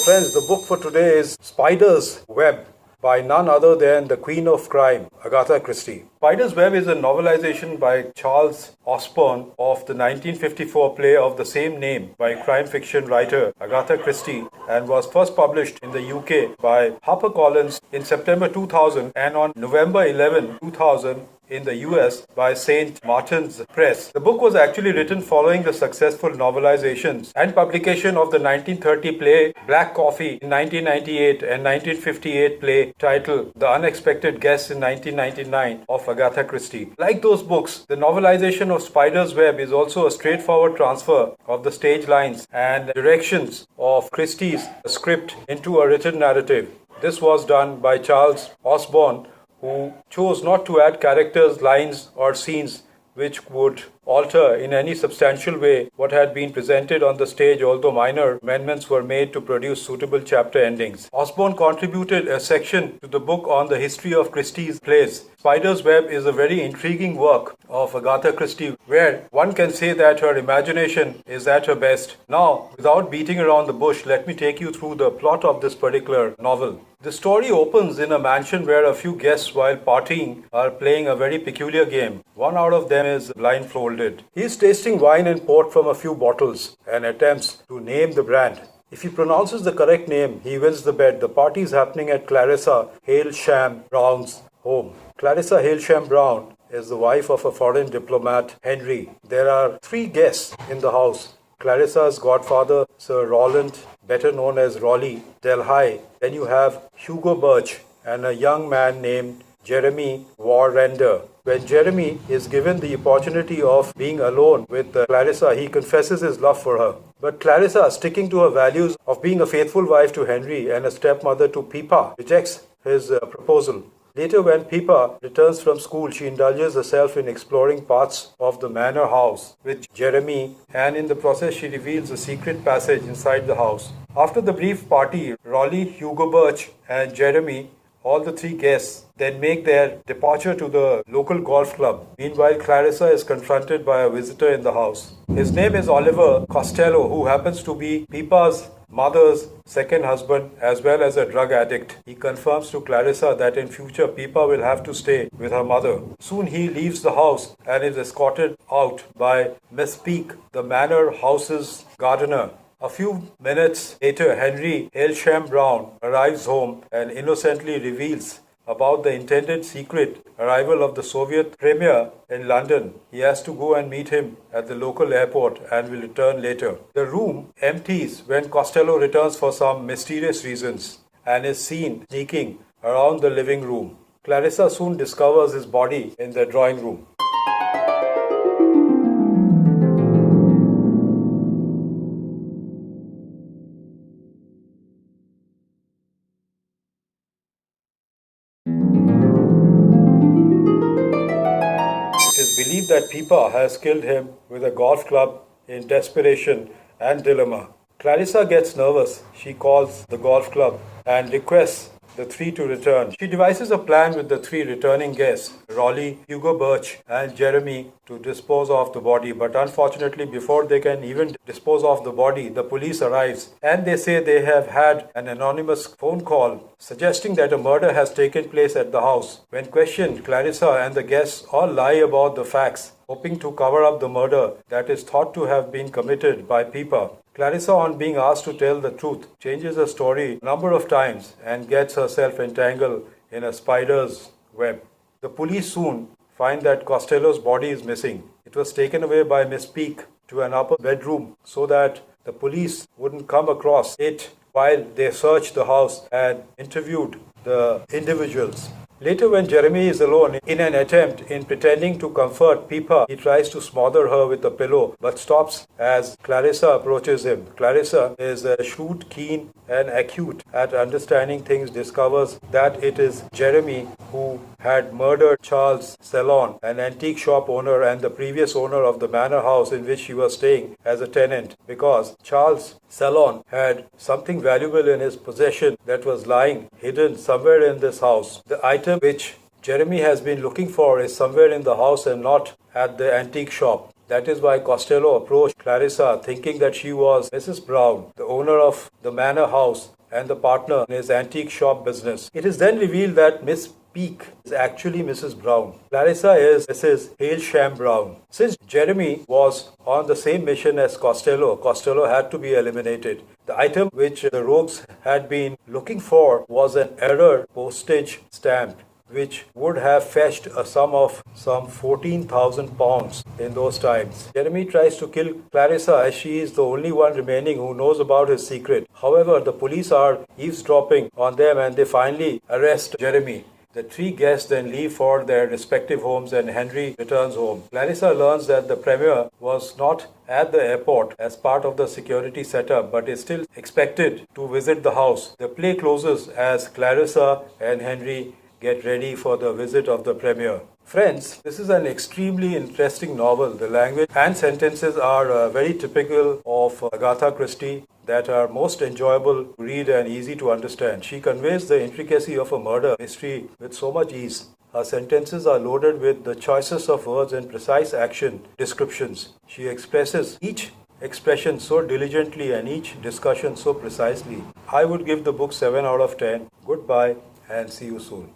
friends, the book for today is Spider's Web by none other than the Queen of Crime, Agatha Christie. Spider's Web is a novelization by Charles Osborne of the 1954 play of the same name by crime fiction writer Agatha Christie and was first published in the UK by HarperCollins in September 2000 and on November 11, 2000 in the US by St. Martin's Press. The book was actually written following the successful novelizations and publication of the 1930 play Black Coffee in 1998 and 1958 play titled The Unexpected Guest in 1999 of Agatha Christie. Like those books, the novelization of Spider's Web is also a straightforward transfer of the stage lines and directions of Christie's script into a written narrative. This was done by Charles Osborne, who chose not to add characters, lines, or scenes which would alter in any substantial way what had been presented on the stage, although minor amendments were made to produce suitable chapter endings. Osborne contributed a section to the book on the history of Christie's plays. Spider's Web is a very intriguing work of Agatha Christie, where one can say that her imagination is at her best. Now, without beating around the bush, let me take you through the plot of this particular novel. The story opens in a mansion where a few guests, while partying, are playing a very peculiar game. One out of them is blindfolded. He is tasting wine and port from a few bottles and attempts to name the brand. If he pronounces the correct name, he wins the bet. The party is happening at Clarissa Hailsham-Brown's home. Clarissa Hailsham-Brown is the wife of a foreign diplomat, Henry. There are 3 guests in the house. Clarissa's godfather, Sir Roland, better known as Raleigh Delhi. Then you have Hugo Birch and a young man named Jeremy Warrender. When Jeremy is given the opportunity of being alone with Clarissa, he confesses his love for her. But Clarissa, sticking to her values of being a faithful wife to Henry and a stepmother to Pippa, rejects his proposal. Later, when Pippa returns from school, she indulges herself in exploring parts of the manor house with Jeremy, and in the process she reveals a secret passage inside the house. After the brief party, Raleigh, Hugo Birch and Jeremy, all the 3 guests, then make their departure to the local golf club. Meanwhile, Clarissa is confronted by a visitor in the house. His name is Oliver Costello, who happens to be Pippa's mother's second husband as well as a drug addict. He confirms to Clarissa that in future Pippa will have to stay with her mother. Soon he leaves the house and is escorted out by Miss Peake, the manor house's gardener. A few minutes later, Henry Hailsham-Brown arrives home and innocently reveals about the intended secret arrival of the Soviet premier in London. He has to go and meet him at the local airport and will return later. The room empties when Costello returns for some mysterious reasons and is seen sneaking around the living room. Clarissa soon discovers his body in the drawing room. It is believed that Pippa has killed him with a golf club in desperation and dilemma. Clarissa gets nervous. She calls the golf club and requests the 3 to return. She devises a plan with the 3 returning guests, Raleigh, Hugo Birch and Jeremy, to dispose of the body. But unfortunately, before they can even dispose of the body, the police arrives and they say they have had an anonymous phone call suggesting that a murder has taken place at the house. When questioned, Clarissa and the guests all lie about the facts, hoping to cover up the murder that is thought to have been committed by Pippa. Clarissa, on being asked to tell the truth, changes her story a number of times and gets herself entangled in a spider's web. The police soon find that Costello's body is missing. It was taken away by Miss Peake to an upper bedroom so that the police wouldn't come across it while they searched the house and interviewed the individuals. Later, when Jeremy is alone, in an attempt in pretending to comfort Pippa, he tries to smother her with a pillow but stops as Clarissa approaches him. Clarissa is shrewd, keen and acute at understanding things, discovers that it is Jeremy who had murdered Charles Salon, an antique shop owner and the previous owner of the manor house in which she was staying as a tenant, because Charles Salon had something valuable in his possession that was lying hidden somewhere in this house. The item which Jeremy has been looking for is somewhere in the house and not at the antique shop. That is why Costello approached Clarissa thinking that she was Mrs. Brown, the owner of the manor house, and the partner in his antique shop business. It is then revealed that Miss Peak is actually Mrs. Brown. Clarissa is Mrs. Hailsham-Brown. Since Jeremy was on the same mission as Costello had to be eliminated. The item which the rogues had been looking for was an error postage stamp, which would have fetched a sum of some 14,000 pounds in those times. Jeremy tries to kill Clarissa as she is the only one remaining who knows about his secret. However, the police are eavesdropping on them and they finally arrest Jeremy. The three guests then leave for their respective homes and Henry returns home. Clarissa learns that the Premier was not at the airport as part of the security setup but is still expected to visit the house. The play closes as Clarissa and Henry get ready for the visit of the Premier. Friends, this is an extremely interesting novel. The language and sentences are very typical of Agatha Christie that are most enjoyable to read and easy to understand. She conveys the intricacy of a murder mystery with so much ease. Her sentences are loaded with the choicest of words and precise action descriptions. She expresses each expression so diligently and each discussion so precisely. I would give the book 7 out of 10. Goodbye and see you soon.